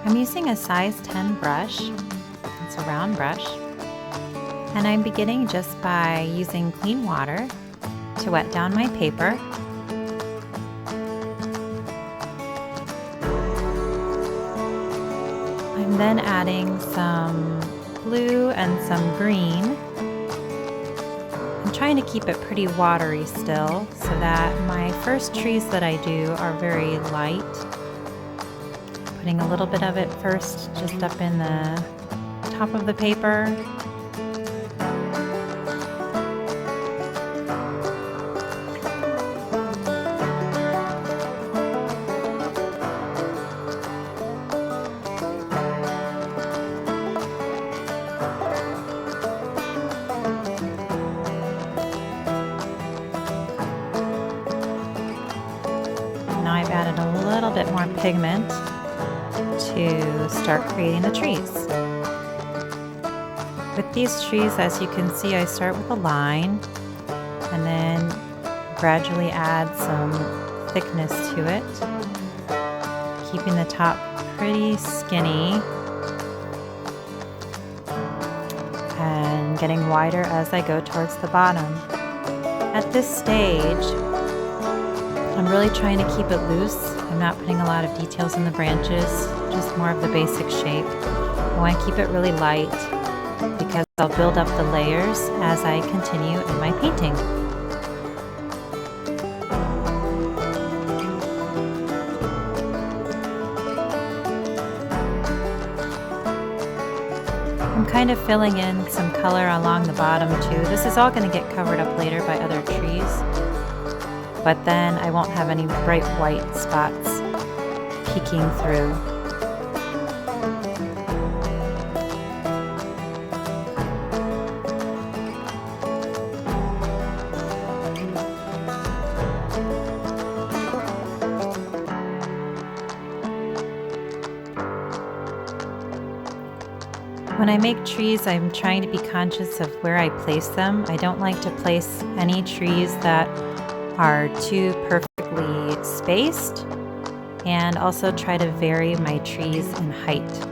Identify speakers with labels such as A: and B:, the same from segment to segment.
A: I'm using a size 10 brush. It's a round brush. And I'm beginning just by using clean water to wet down my paper. I'm then adding some blue and some green. I'm trying to keep it pretty watery still so that my first trees that I do are very light. Putting a little bit of it first just up in the top of the paper. Now I've added a little bit more pigment to start creating the trees. With these trees, as you can see, I start with a line and then gradually add some thickness to it, keeping the top pretty skinny and getting wider as I go towards the bottom. At this stage, I'm really trying to keep it loose. I'm not putting a lot of details in the branches, just more of the basic shape. I want to keep it really light because I'll build up the layers as I continue in my painting. I'm kind of filling in some color along the bottom too. This is all going to get covered up later by other trees, but then I won't have any bright white spots peeking through. When I make trees, I'm trying to be conscious of where I place them. I don't like to place any trees that are too perfectly spaced, and also try to vary my trees in height.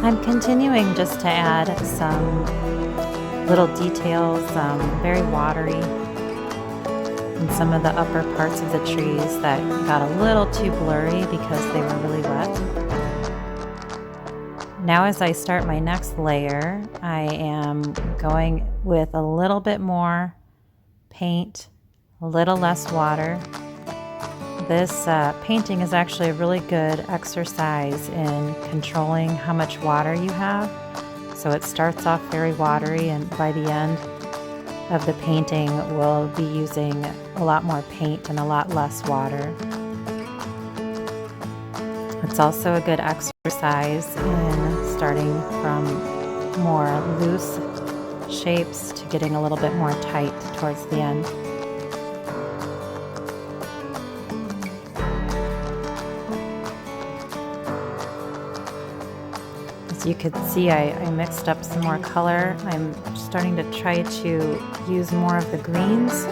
A: I'm continuing just to add some little details, very watery, in some of the upper parts of the trees that got a little too blurry because they were really wet. Now as I start my next layer, I am going with a little bit more paint, a little less water. This painting is actually a really good exercise in controlling how much water you have. So it starts off very watery, and by the end of the painting we'll be using a lot more paint and a lot less water. It's also a good exercise in starting from more loose shapes to getting a little bit more tight towards the end. You could see I mixed up some more color. I'm starting to try to use more of the greens.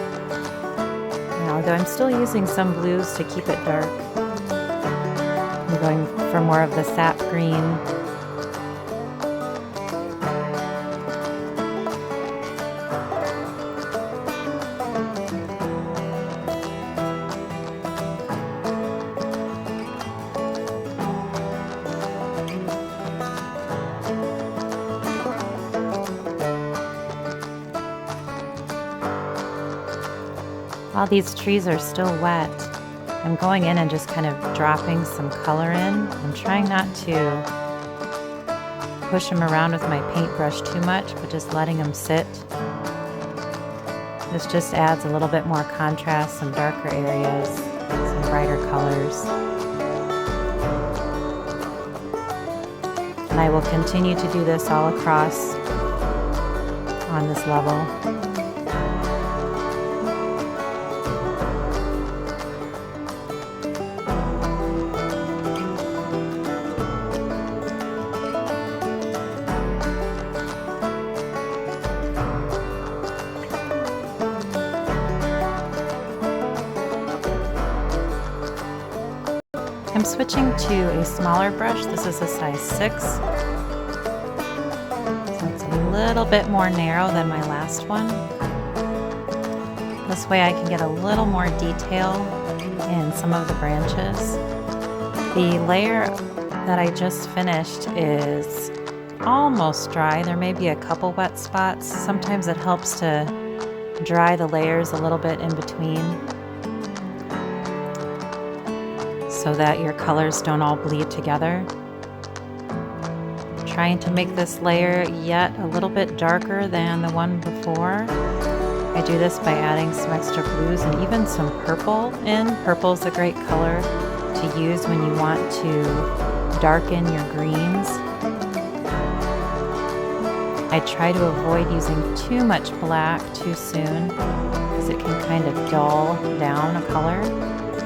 A: Although I'm still using some blues to keep it dark. I'm going for more of the sap green. While these trees are still wet, I'm going in and just kind of dropping some color in. I'm trying not to push them around with my paintbrush too much, but just letting them sit. This just adds a little bit more contrast, some darker areas, some brighter colors. And I will continue to do this all across on this level. I'm switching to a smaller brush. This is a size 6. So it's a little bit more narrow than my last one. This way I can get a little more detail in some of the branches. The layer that I just finished is almost dry. There may be a couple wet spots. Sometimes it helps to dry the layers a little bit in between, so that your colors don't all bleed together. Trying to make this layer yet a little bit darker than the one before. I do this by adding some extra blues and even some purple in. Purple's a great color to use when you want to darken your greens. I try to avoid using too much black too soon because it can kind of dull down a color,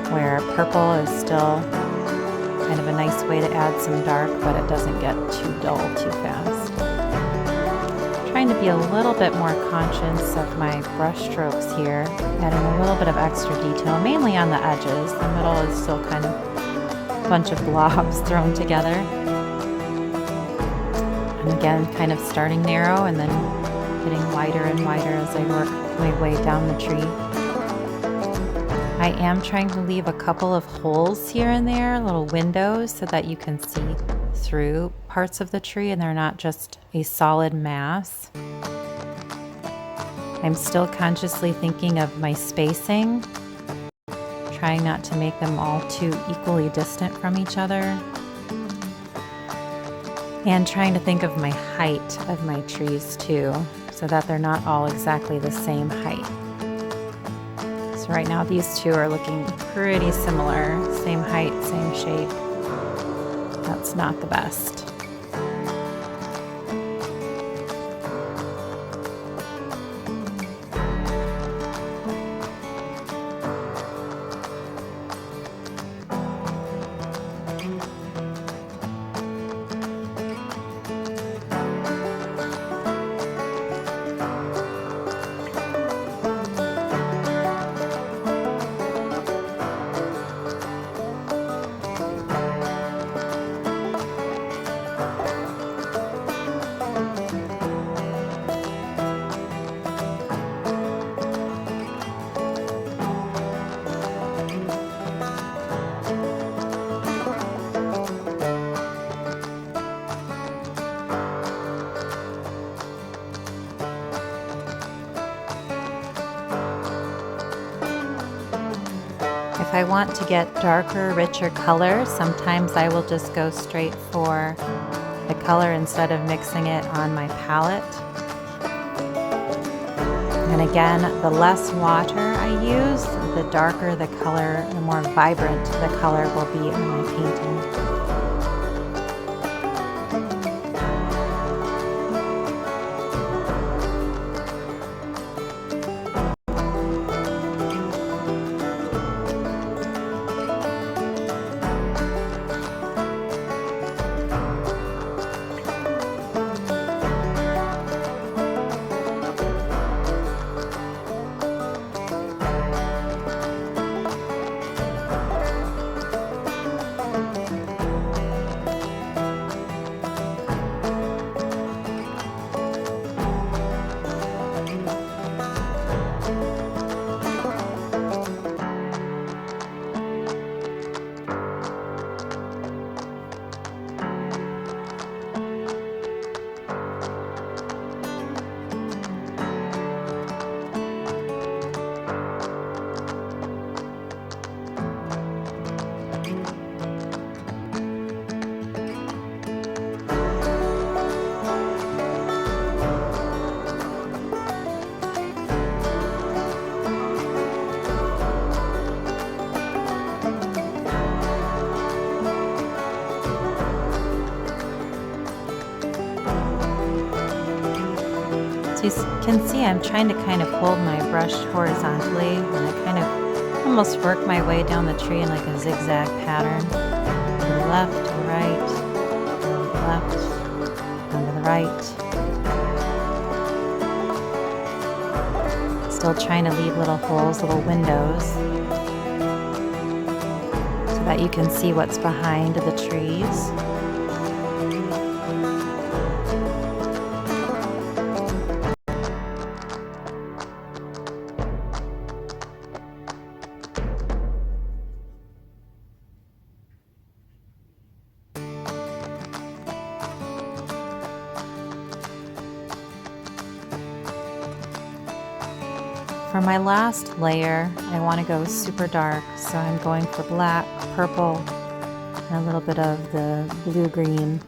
A: where purple is still kind of a nice way to add some dark, but it doesn't get too dull too fast. Trying to be a little bit more conscious of my brush strokes here, adding a little bit of extra detail, mainly on the edges. The middle is still kind of a bunch of blobs thrown together. And again, kind of starting narrow and then getting wider and wider as I work my way down the tree. I am trying to leave a couple of holes here and there, little windows, so that you can see through parts of the tree and they're not just a solid mass. I'm still consciously thinking of my spacing, trying not to make them all too equally distant from each other, and trying to think of my height of my trees too, so that they're not all exactly the same height. Right now these two are looking pretty similar, same height, same shape. That's not the best. if I want to get darker, richer color, sometimes I will just go straight for the color instead of mixing it on my palette. And again, the less water I use, the darker the color, the more vibrant the color will be in my painting. So you can see I'm trying to kind of hold my brush horizontally, and I kind of almost work my way down the tree in like a zigzag pattern. To the left, to the right, to the left, and to the right. Still trying to leave little holes, little windows, so that you can see what's behind the trees. For my last layer, I want to go super dark, so I'm going for black, purple, and a little bit of the blue-green.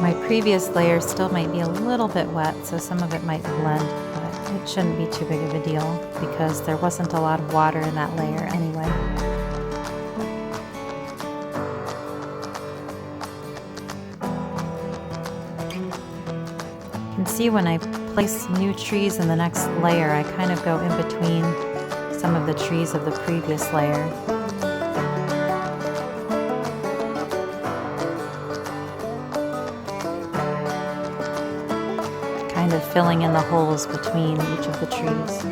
A: My previous layer still might be a little bit wet, so some of it might blend, but it shouldn't be too big of a deal because there wasn't a lot of water in that layer anyway. You can see when I place new trees in the next layer, I kind of go in between some of the trees of the previous layer. Kind of filling in the holes between each of the trees.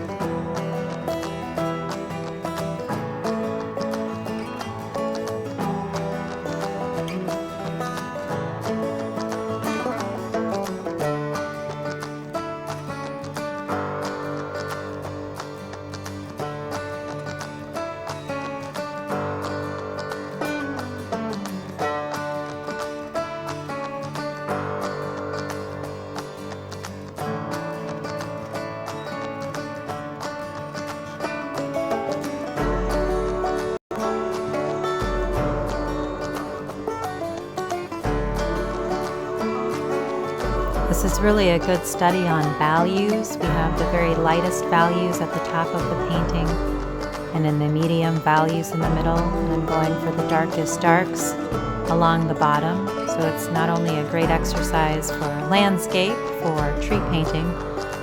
A: This is really a good study on values. We have the very lightest values at the top of the painting, and in the medium values in the middle, and I'm going for the darkest darks along the bottom. So it's not only a great exercise for landscape, for tree painting,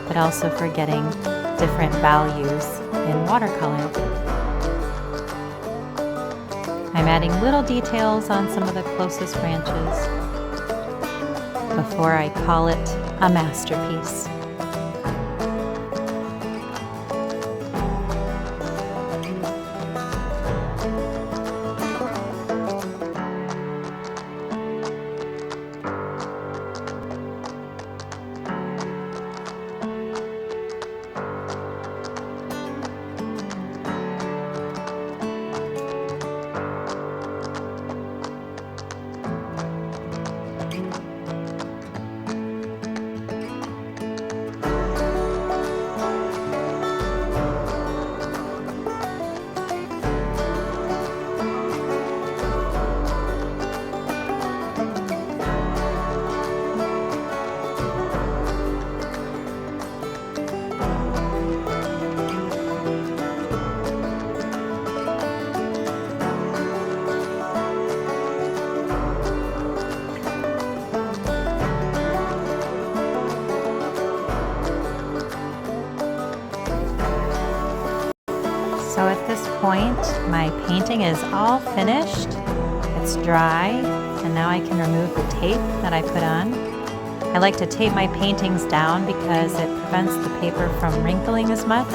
A: but also for getting different values in watercolor. I'm adding little details on some of the closest branches before I call it a masterpiece. painting is all finished. It's dry, and now I can remove the tape that I put on. I like to tape my paintings down because it prevents the paper from wrinkling as much.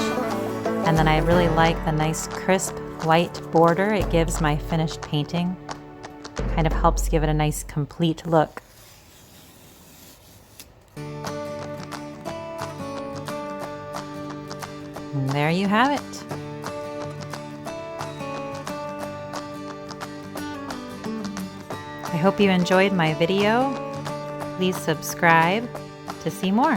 A: And then I really like the nice crisp white border it gives my finished painting. Kind of helps give it a nice complete look. And there you have it. I hope you enjoyed my video. Please subscribe to see more.